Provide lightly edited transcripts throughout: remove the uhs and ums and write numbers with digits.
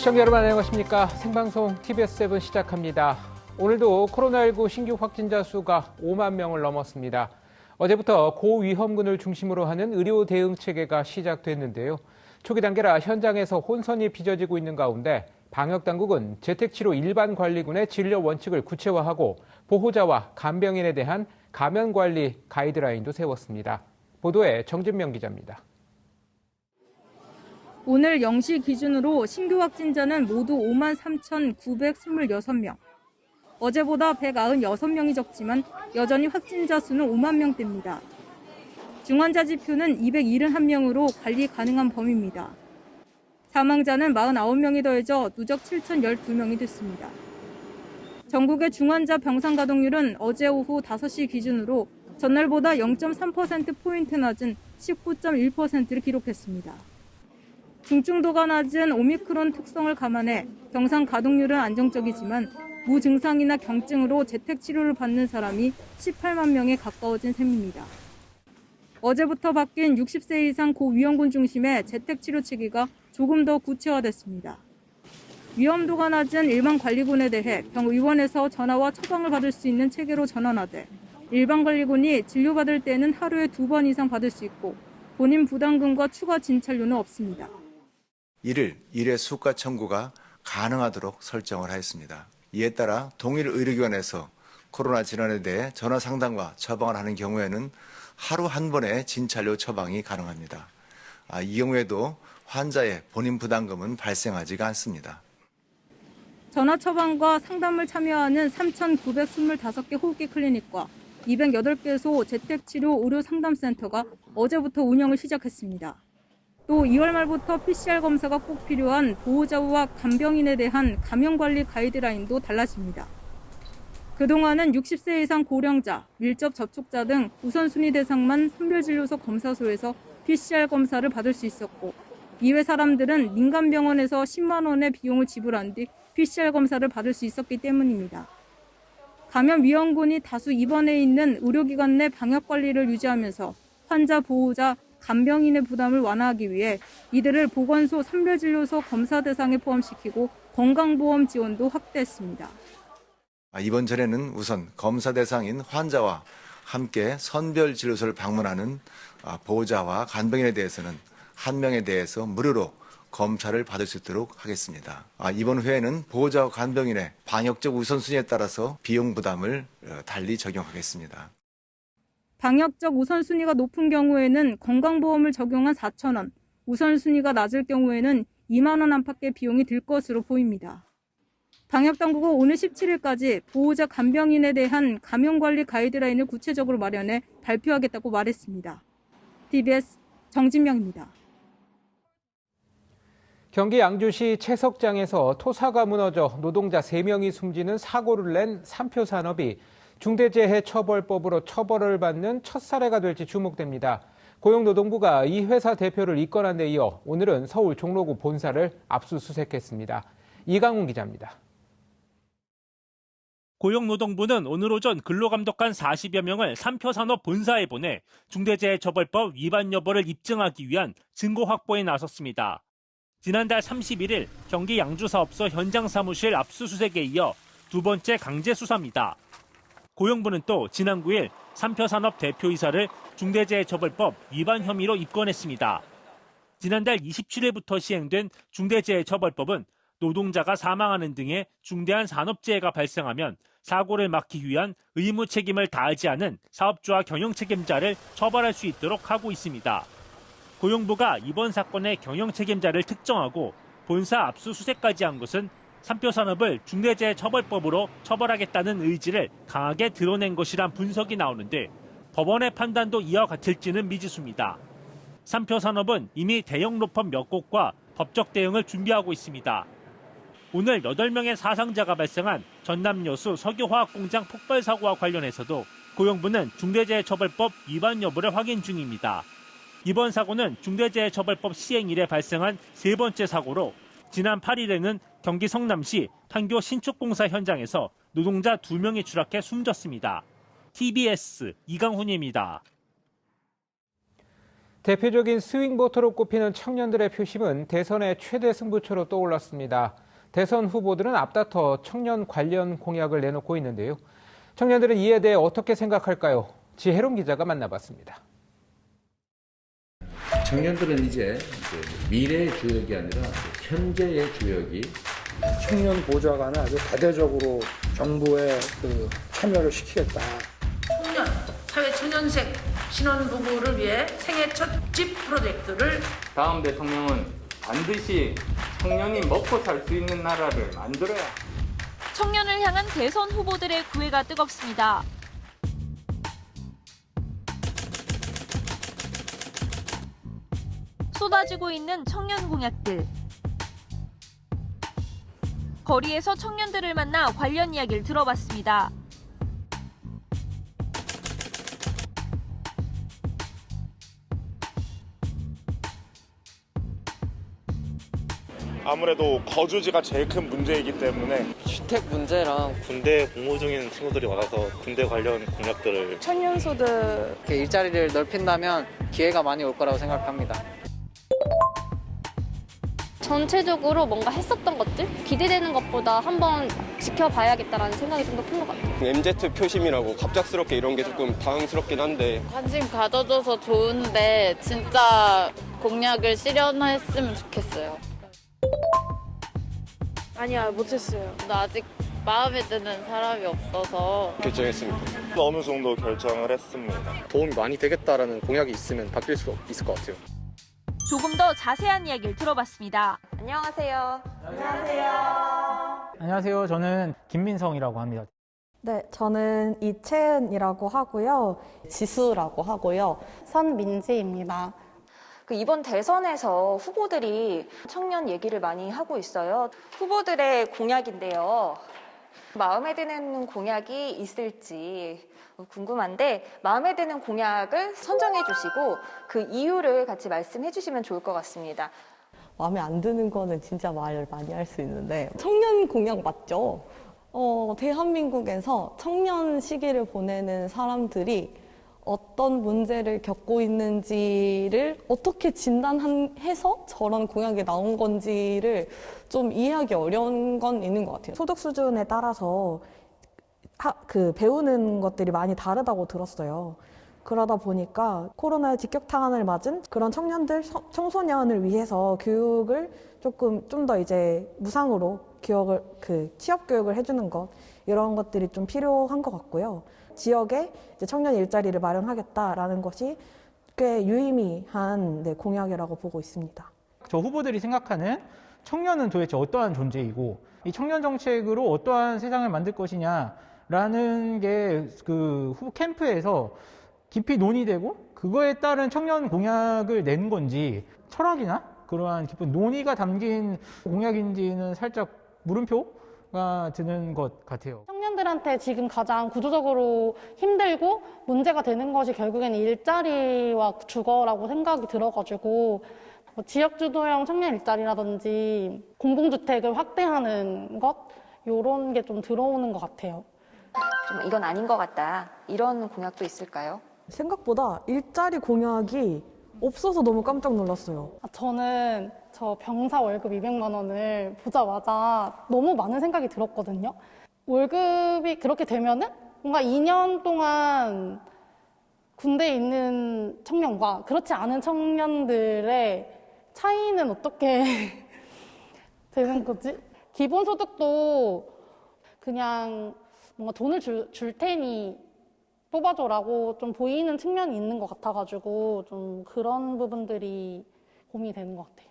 시청자 여러분 안녕하십니까. 생방송 TBS7 시작합니다. 오늘도 코로나19 신규 확진자 수가 5만 명을 넘었습니다. 어제부터 고위험군을 중심으로 하는 의료 대응 체계가 시작됐는데요. 초기 단계라 현장에서 혼선이 빚어지고 있는 가운데 방역당국은 재택치료 일반관리군의 진료 원칙을 구체화하고 보호자와 간병인에 대한 감염관리 가이드라인도 세웠습니다. 보도에 정진명 기자입니다. 오늘 0시 기준으로 신규 확진자는 모두 53,926명. 어제보다 196명이 적지만 여전히 확진자 수는 5만 명대입니다. 중환자 지표는 271명으로 관리 가능한 범위입니다. 사망자는 49명이 더해져 누적 7,012명이 됐습니다. 전국의 중환자 병상 가동률은 어제 오후 5시 기준으로 전날보다 0.3%포인트 낮은 19.1%를 기록했습니다. 중증도가 낮은 오미크론 특성을 감안해 병상 가동률은 안정적이지만 무증상이나 경증으로 재택치료를 받는 사람이 18만 명에 가까워진 셈입니다. 어제부터 바뀐 60세 이상 고위험군 중심의 재택치료 체계가 조금 더 구체화됐습니다. 위험도가 낮은 일반관리군에 대해 병의원에서 전화와 처방을 받을 수 있는 체계로 전환하되 일반관리군이 진료받을 때는 하루에 2번 이상 받을 수 있고 본인 부담금과 추가 진찰료는 없습니다. 이를 일회 수가 청구가 가능하도록 설정을 하였습니다. 이에 따라 동일 의료기관에서 코로나 질환에 대해 전화 상담과 처방을 하는 경우에는 하루 한 번의 진찰료 처방이 가능합니다. 이 경우에도 환자의 본인 부담금은 발생하지가 않습니다. 전화 처방과 상담을 참여하는 3,925개 호흡기 클리닉과 208개소 재택치료 의료상담센터가 어제부터 운영을 시작했습니다. 또 2월 말부터 PCR 검사가 꼭 필요한 보호자와 간병인에 대한 감염관리 가이드라인도 달라집니다. 그동안은 60세 이상 고령자, 밀접 접촉자 등 우선순위 대상만 선별진료소 검사소에서 PCR 검사를 받을 수 있었고 이외 사람들은 민간병원에서 10만 원의 비용을 지불한 뒤 PCR 검사를 받을 수 있었기 때문입니다. 감염 위험군이 다수 입원해 있는 의료기관 내 방역관리를 유지하면서 환자, 보호자, 간병인의 부담을 완화하기 위해 이들을 보건소 선별진료소 검사 대상에 포함시키고 건강보험 지원도 확대했습니다. 이번 전에는 우선 검사 대상인 환자와 함께 선별진료소를 방문하는 보호자와 간병인에 대해서는 한 명에 대해서 무료로 검사를 받을 수 있도록 하겠습니다. 이번 회에는 보호자와 간병인의 방역적 우선순위에 따라서 비용 부담을 달리 적용하겠습니다. 방역적 우선순위가 높은 경우에는 건강보험을 적용한 4,000원, 우선순위가 낮을 경우에는 2만 원 안팎의 비용이 들 것으로 보입니다. 방역당국은 오늘 17일까지 보호자 간병인에 대한 감염관리 가이드라인을 구체적으로 마련해 발표하겠다고 말했습니다. TBS 정진명입니다. 경기 양주시 채석장에서 토사가 무너져 노동자 3명이 숨지는 사고를 낸 삼표산업이 중대재해처벌법으로 처벌을 받는 첫 사례가 될지 주목됩니다. 고용노동부가 이 회사 대표를 입건한 데 이어 오늘은 서울 종로구 본사를 압수수색했습니다. 이강훈 기자입니다. 고용노동부는 오늘 오전 근로감독관 40여 명을 삼표산업 본사에 보내 중대재해처벌법 위반 여부를 입증하기 위한 증거 확보에 나섰습니다. 지난달 31일 경기 양주사업소 현장 사무실 압수수색에 이어 두 번째 강제 수사입니다. 고용부는 또 지난 9일 삼표산업 대표이사를 중대재해처벌법 위반 혐의로 입건했습니다. 지난달 27일부터 시행된 중대재해처벌법은 노동자가 사망하는 등의 중대한 산업재해가 발생하면 사고를 막기 위한 의무 책임을 다하지 않은 사업주와 경영책임자를 처벌할 수 있도록 하고 있습니다. 고용부가 이번 사건의 경영책임자를 특정하고 본사 압수수색까지 한 것은 삼표산업을 중대재해처벌법으로 처벌하겠다는 의지를 강하게 드러낸 것이란 분석이 나오는데 법원의 판단도 이와 같을지는 미지수입니다. 삼표산업은 이미 대형 로펌 몇 곳과 법적 대응을 준비하고 있습니다. 오늘 8명의 사상자가 발생한 전남 여수 석유화학공장 폭발 사고와 관련해서도 고용부는 중대재해처벌법 위반 여부를 확인 중입니다. 이번 사고는 중대재해처벌법 시행 이래 발생한 세 번째 사고로 지난 8일에는 경기 성남시 판교 신축공사 현장에서 노동자 2명이 추락해 숨졌습니다. TBS 이강훈입니다. 대표적인 스윙보터로 꼽히는 청년들의 표심은 대선의 최대 승부처로 떠올랐습니다. 대선 후보들은 앞다퉈 청년 관련 공약을 내놓고 있는데요. 청년들은 이에 대해 어떻게 생각할까요? 지혜롱 기자가 만나봤습니다. 청년들은 이제 미래의 주역이 아니라 현재의 주역이 청년 보좌관을 아주 대대적으로 정부에 참여를 시키겠다. 청년, 사회 초년생 신혼부부를 위해 생애 첫 집 프로젝트를 다음 대통령은 반드시 청년이 먹고 살 수 있는 나라를 만들어야. 청년을 향한 대선 후보들의 구애가 뜨겁습니다. 쏟아지고 있는 청년 공약들. 거리에서 청년들을 만나 관련 이야기를 들어봤습니다. 아무래도 거주지가 제일 큰 문제이기 때문에 주택 문제랑 군대 복무 중인 친구들이 많아서 군대 관련 공약들을 청년소득 일자리를 넓힌다면 기회가 많이 올 거라고 생각합니다. 전체적으로 뭔가 했었던 것들 기대되는 것보다 한번 지켜봐야겠다라는 생각이 좀 더 큰 것 같아요. MZ 표심이라고 갑작스럽게 이런 게 조금 당황스럽긴 한데 관심 가져줘서 좋은데 진짜 공약을 실현했으면 좋겠어요. 아니요, 못했어요. 나 아직 마음에 드는 사람이 없어서 결정했습니다. 어느 정도 결정을 했습니다. 도움이 많이 되겠다라는 공약이 있으면 바뀔 수 있을 것 같아요. 조금 더 자세한 이야기를 들어봤습니다. 안녕하세요. 안녕하세요. 저는 김민성이라고 합니다. 네, 저는 이채은이라고 하고요. 지수라고 하고요. 선민지입니다. 이번 대선에서 후보들이 청년 얘기를 많이 하고 있어요. 후보들의 공약인데요. 마음에 드는 공약이 있을지 궁금한데 마음에 드는 공약을 선정해 주시고 그 이유를 같이 말씀해 주시면 좋을 것 같습니다. 마음에 안 드는 거는 진짜 말 많이 할 수 있는데 청년 공약 맞죠? 대한민국에서 청년 시기를 보내는 사람들이 어떤 문제를 겪고 있는지를 어떻게 진단해서 저런 공약이 나온 건지를 좀 이해하기 어려운 건 있는 것 같아요. 소득 수준에 따라서 배우는 것들이 많이 다르다고 들었어요. 그러다 보니까 코로나의 직격탄을 맞은 그런 청년들, 청소년을 위해서 교육을 좀 더 이제 무상으로 취업 교육을 해주는 것, 이런 것들이 좀 필요한 것 같고요. 지역에 이제 청년 일자리를 마련하겠다라는 것이 꽤 유의미한 공약이라고 보고 있습니다. 저 후보들이 생각하는 청년은 도대체 어떠한 존재이고 이 청년 정책으로 어떠한 세상을 만들 것이냐라는 게 그 후보 캠프에서 깊이 논의되고 그거에 따른 청년 공약을 낸 건지 철학이나 그러한 깊은 논의가 담긴 공약인지는 살짝 물음표가 드는 것 같아요. 청년들한테 지금 가장 구조적으로 힘들고 문제가 되는 것이 결국에는 일자리와 주거라고 생각이 들어가지고 지역주도형 청년 일자리라든지 공공주택을 확대하는 것 이런 게 좀 들어오는 것 같아요. 좀 이건 아닌 것 같다. 이런 공약도 있을까요? 생각보다 일자리 공약이 없어서 너무 깜짝 놀랐어요. 저는 저 병사 월급 200만 원을 보자마자 너무 많은 생각이 들었거든요. 월급이 그렇게 되면은 뭔가 2년 동안 군대에 있는 청년과 그렇지 않은 청년들의 차이는 어떻게 되는 거지? 기본소득도 그냥 뭔가 돈을 줄 테니 뽑아줘라고 좀 보이는 측면이 있는 것 같아가지고 좀 그런 부분들이 고민이 되는 것 같아요.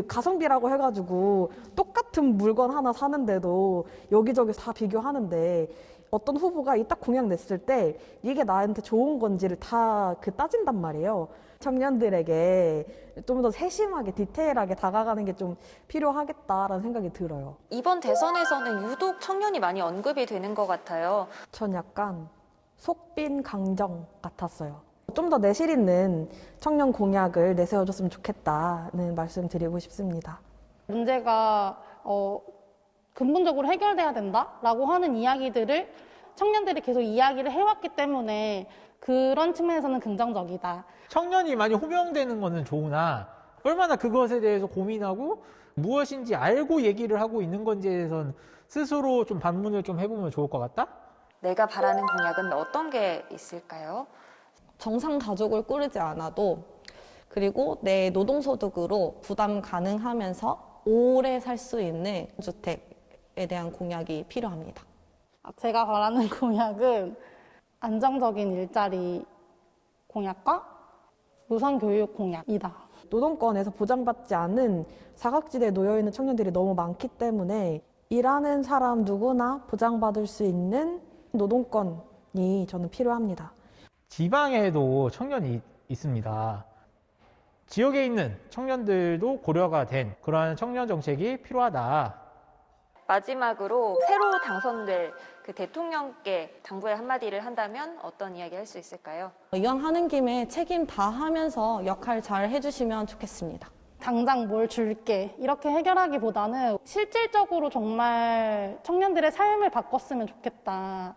가성비라고 해가지고 똑같은 물건 하나 사는데도 여기저기서 다 비교하는데 어떤 후보가 딱 공약 냈을 때 이게 나한테 좋은 건지를 다 따진단 말이에요. 청년들에게 좀 더 세심하게 디테일하게 다가가는 게 좀 필요하겠다라는 생각이 들어요. 이번 대선에서는 유독 청년이 많이 언급이 되는 것 같아요. 전 약간 속빈 강정 같았어요. 좀 더 내실 있는 청년 공약을 내세워줬으면 좋겠다는 말씀 드리고 싶습니다. 문제가 근본적으로 해결돼야 된다라고 하는 이야기들을 청년들이 계속 이야기를 해왔기 때문에 그런 측면에서는 긍정적이다. 청년이 많이 호명되는 거는 좋으나 얼마나 그것에 대해서 고민하고 무엇인지 알고 얘기를 하고 있는 건지에 대해서는 스스로 좀 반문을 좀 해보면 좋을 것 같다? 내가 바라는 공약은 어떤 게 있을까요? 정상 가족을 꾸리지 않아도 그리고 내 노동소득으로 부담 가능하면서 오래 살 수 있는 주택에 대한 공약이 필요합니다. 제가 바라는 공약은 안정적인 일자리 공약과 우선교육 공약이다. 노동권에서 보장받지 않은 사각지대에 놓여있는 청년들이 너무 많기 때문에 일하는 사람 누구나 보장받을 수 있는 노동권이 저는 필요합니다. 지방에도 청년이 있습니다. 지역에 있는 청년들도 고려가 된 그러한 청년 정책이 필요하다. 마지막으로 새로 당선될 그 대통령께 당부의 한마디를 한다면 어떤 이야기 할 수 있을까요? 이왕 하는 김에 책임 다 하면서 역할 잘 해주시면 좋겠습니다. 당장 뭘 줄게 이렇게 해결하기보다는 실질적으로 정말 청년들의 삶을 바꿨으면 좋겠다라는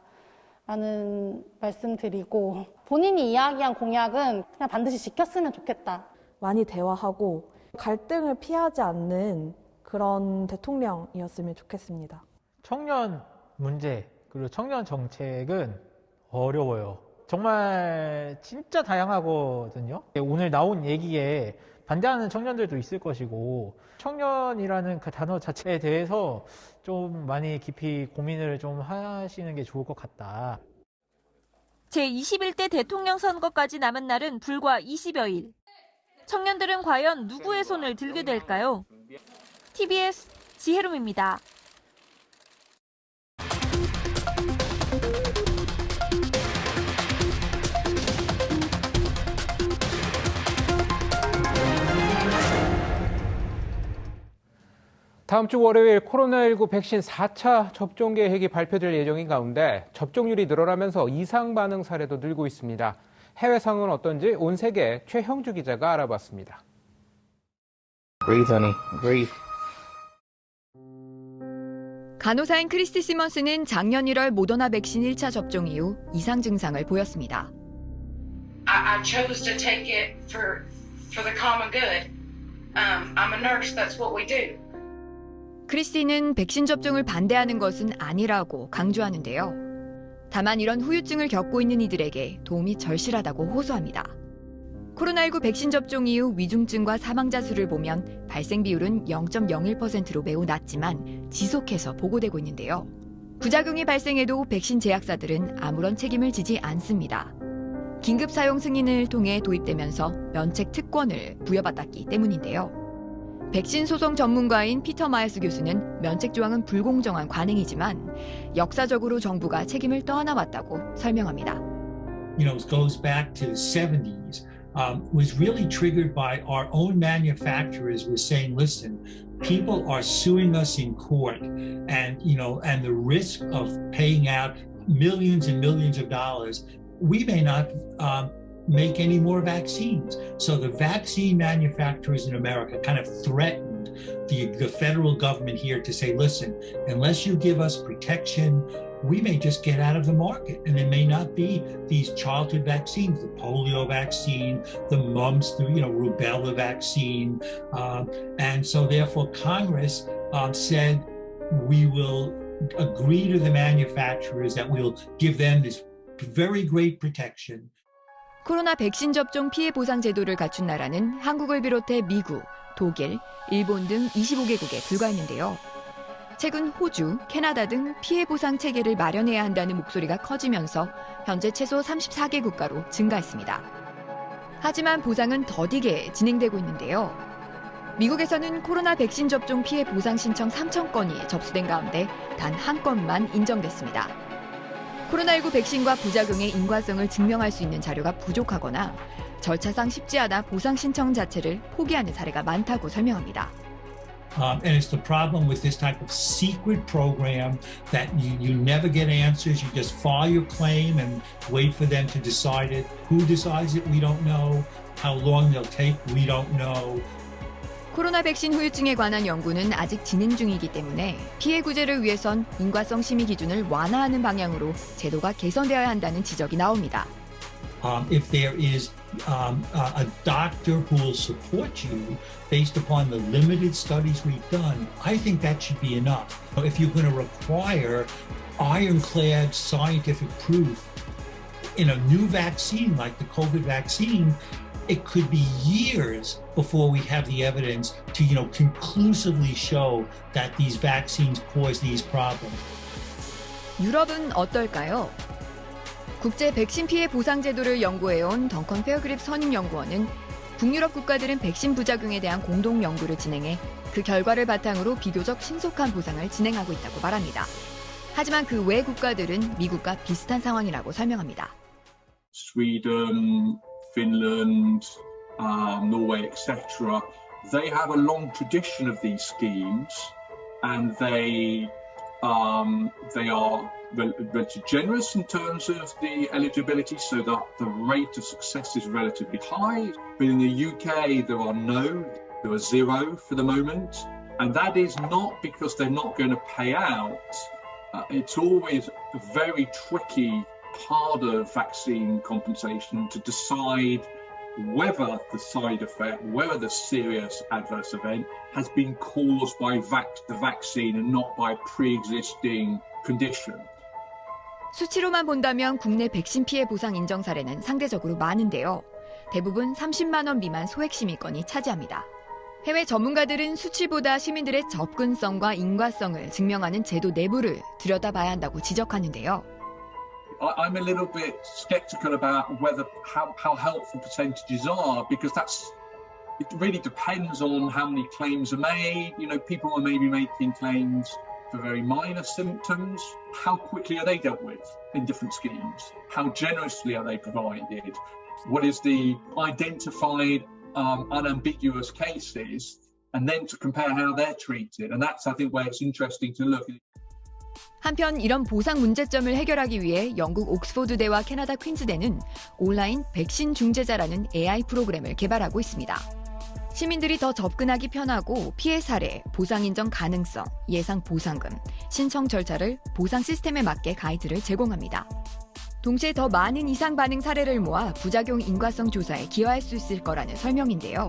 말씀 드리고 본인이 이야기한 공약은 그냥 반드시 지켰으면 좋겠다. 많이 대화하고 갈등을 피하지 않는 그런 대통령이었으면 좋겠습니다. 청년 문제 그리고 청년 정책은 어려워요. 정말 진짜 다양하거든요. 오늘 나온 얘기에 반대하는 청년들도 있을 것이고 청년이라는 그 단어 자체에 대해서 좀 많이 깊이 고민을 좀 하시는 게 좋을 것 같다. 제21대 대통령 선거까지 남은 날은 불과 20여일. 청년들은 과연 누구의 손을 들게 될까요? TBS 지혜롬입니다. 다음 주 월요일 코로나19 백신 4차 접종 계획이 발표될 예정인 가운데 접종률이 늘어나면서 이상 반응 사례도 늘고 있습니다. 해외 상황은 어떤지 온 세계 최형주 기자가 알아봤습니다. Breathe, honey. Breathe. 간호사인 크리스티 시먼스는 작년 1월 모더나 백신 1차 접종 이후 이상 증상을 보였습니다. I chose to take it for the common good. I'm a nurse. That's what we do. 크리스티는 백신 접종을 반대하는 것은 아니라고 강조하는데요. 다만 이런 후유증을 겪고 있는 이들에게 도움이 절실하다고 호소합니다. 코로나19 백신 접종 이후 위중증과 사망자 수를 보면 발생 비율은 0.01%로 매우 낮지만 지속해서 보고되고 있는데요. 부작용이 발생해도 백신 제약사들은 아무런 책임을 지지 않습니다. 긴급 사용 승인을 통해 도입되면서 면책 특권을 부여받았기 때문인데요. 백신 소송 전문가인 피터 마이스 교수는 면책 조항은 불공정한 관행이지만 역사적으로 정부가 책임을 떠안아왔다고 설명합니다. You know, it goes back to the 70s. Was really triggered by our own manufacturers were saying, listen, people are suing us in court and, you know, and the risk of paying out millions and millions of dollars, we may not make any more vaccines. So the vaccine manufacturers in America kind of threatened the federal government here to say, listen, unless you give us protection, we may just get out of the market. And there may not be these childhood vaccines, the polio vaccine, the mumps, the rubella vaccine. And so therefore Congress said, we will agree to the manufacturers that we'll give them this very great protection. 코로나 백신 접종 피해 보상 제도를 갖춘 나라는 한국을 비롯해 미국, 독일, 일본 등 25개국에 불과했는데요. 최근 호주, 캐나다 등 피해 보상 체계를 마련해야 한다는 목소리가 커지면서 현재 최소 34개 국가로 증가했습니다. 하지만 보상은 더디게 진행되고 있는데요. 미국에서는 코로나 백신 접종 피해 보상 신청 3천 건이 접수된 가운데 단 한 건만 인정됐습니다. 코로나19 백신과 부작용의 인과성을 증명할 수 있는 자료가 부족하거나 절차상 쉽지 않아 보상 신청 자체를 포기하는 사례가 많다고 설명합니다. And it's the problem with this type of secret program that you never get answers. You just file your claim and wait for them to decide it. Who decides it? We don't know. How long they'll take? We don't know. 코로나 백신 후유증에 관한 연구는 아직 진행 중이기 때문에 피해 구제를 위해선 인과성 심의 기준을 완화하는 방향으로 제도가 개선되어야 한다는 지적이 나옵니다. If there is a doctor who will support you based upon the limited studies we've done, I think that should be enough. If you're going to require ironclad scientific proof in a new vaccine like the COVID vaccine, it could be years before we have the evidence to, conclusively show that these vaccines cause these problems. 유럽은 어떨까요? 국제 백신 피해 보상 제도를 연구해온 덩컨 페어그립 선임연구원은 북유럽 국가들은 백신 부작용에 대한 공동 연구를 진행해 그 결과를 바탕으로 비교적 신속한 보상을 진행하고 있다고 말합니다. 하지만 그 외 국가들은 미국과 비슷한 상황이라고 설명합니다. Sweden, Finland, Norway, etc. They have a long tradition of these schemes, and they are relatively generous in terms of the eligibility, so that the rate of success is relatively high. But in the UK, there are zero for the moment, and that is not because they're not going to pay out. It's always a very tricky part of vaccine compensation to decide whether the side effect, whether the serious adverse event has been caused by the vaccine and not by pre-existing condition. 수치로만 본다면 국내 백신 피해 보상 인정 사례는 상대적으로 많은데요. 대부분 30만 원 미만 소액 심의권이 차지합니다. 해외 전문가들은 수치보다 시민들의 접근성과 인과성을 증명하는 제도 내부를 들여다봐야 한다고 지적하는데요. I'm a little bit skeptical about how helpful percentages are, because it really depends on how many claims are made. People are maybe making claims for very minor symptoms. How quickly are they dealt with in different schemes? How generously are they provided? What is the identified unambiguous cases? And then to compare how they're treated. And that's, I think, where it's interesting to look. 한편 이런 보상 문제점을 해결하기 위해 영국 옥스포드대와 캐나다 퀸즈대는 온라인 백신 중재자라는 AI 프로그램을 개발하고 있습니다. 시민들이 더 접근하기 편하고 피해 사례, 보상 인정 가능성, 예상 보상금, 신청 절차를 보상 시스템에 맞게 가이드를 제공합니다. 동시에 더 많은 이상 반응 사례를 모아 부작용 인과성 조사에 기여할 수 있을 거라는 설명인데요.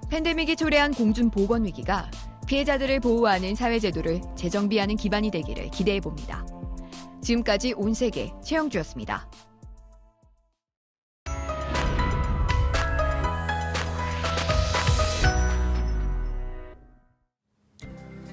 팬데믹이 초래한 공중 보건 위기가 피해자들을 보호하는 사회제도를 재정비하는 기반이 되기를 기대해봅니다. 지금까지 온세계 최영주였습니다.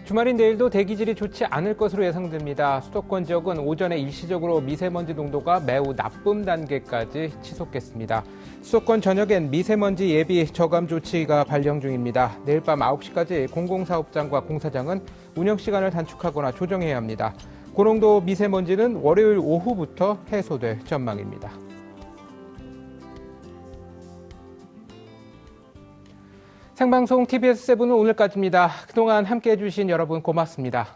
주말인 내일도 대기질이 좋지 않을 것으로 예상됩니다. 수도권 지역은 오전에 일시적으로 미세먼지 농도가 매우 나쁨 단계까지 치솟겠습니다. 수도권 전역엔 미세먼지 예비 저감 조치가 발령 중입니다. 내일 밤 9시까지 공공사업장과 공사장은 운영 시간을 단축하거나 조정해야 합니다. 고농도 미세먼지는 월요일 오후부터 해소될 전망입니다. 생방송 TBS7은 오늘까지입니다. 그동안 함께해 주신 여러분 고맙습니다.